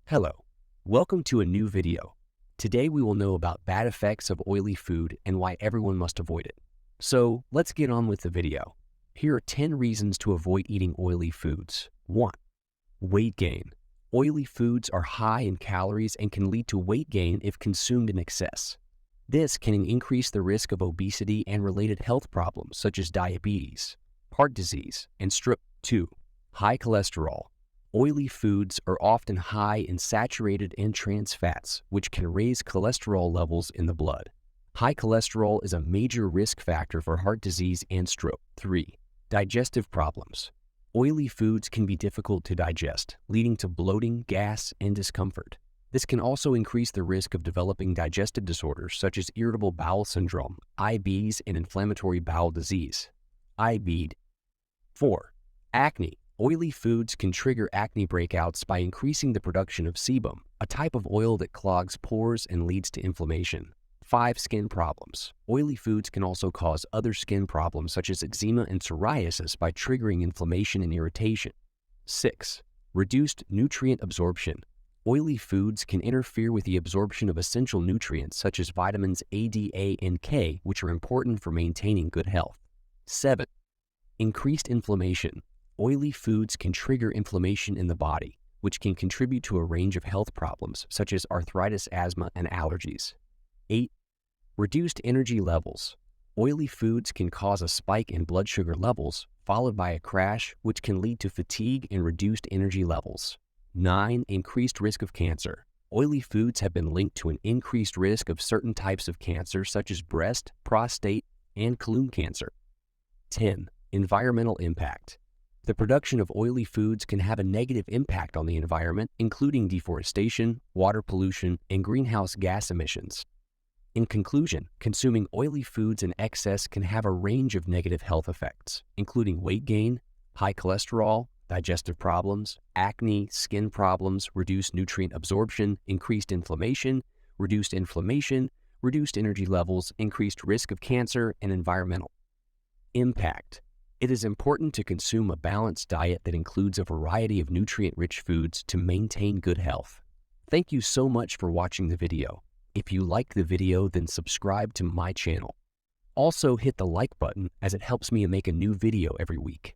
Hello, welcome to a new video. Today we will know about bad effects of oily food and why everyone must avoid it. So let's get on with the video. Here are 10 reasons to avoid eating oily foods. 1. Weight gain. Oily foods are high in calories and can lead to weight gain if consumed in excess. This can increase the risk of obesity and related health problems such as diabetes, heart disease, and stroke. 2. High cholesterol. Oily foods are often high in saturated and trans fats, which can raise cholesterol levels in the blood. High cholesterol is a major risk factor for heart disease and stroke. 3. Digestive problems. Oily foods can be difficult to digest, leading to bloating, gas, and discomfort. This can also increase the risk of developing digestive disorders such as irritable bowel syndrome, IBS, and inflammatory bowel disease. IBD. 4. Acne. Oily foods can trigger acne breakouts by increasing the production of sebum, a type of oil that clogs pores and leads to inflammation. 5. Skin problems. Oily foods can also cause other skin problems such as eczema and psoriasis by triggering inflammation and irritation. 6. Reduced nutrient absorption. Oily foods can interfere with the absorption of essential nutrients such as vitamins A, D, A, and K, which are important for maintaining good health. 7. Increased inflammation. Oily foods can trigger inflammation in the body, which can contribute to a range of health problems such as arthritis, asthma, and allergies. 8. Reduced energy levels. Oily foods can cause a spike in blood sugar levels, followed by a crash, which can lead to fatigue and reduced energy levels. 9. Increased risk of cancer. Oily foods have been linked to an increased risk of certain types of cancer such as breast, prostate, and colon cancer. 10. Environmental impact. The production of oily foods can have a negative impact on the environment, including deforestation, water pollution, and greenhouse gas emissions. In conclusion, consuming oily foods in excess can have a range of negative health effects, including weight gain, high cholesterol, digestive problems, acne, skin problems, reduced nutrient absorption, increased inflammation, reduced energy levels, increased risk of cancer, and environmental impact. It is important to consume a balanced diet that includes a variety of nutrient-rich foods to maintain good health. Thank you so much for watching the video. If you liked the video, then subscribe to my channel. Also hit the like button as it helps me make a new video every week.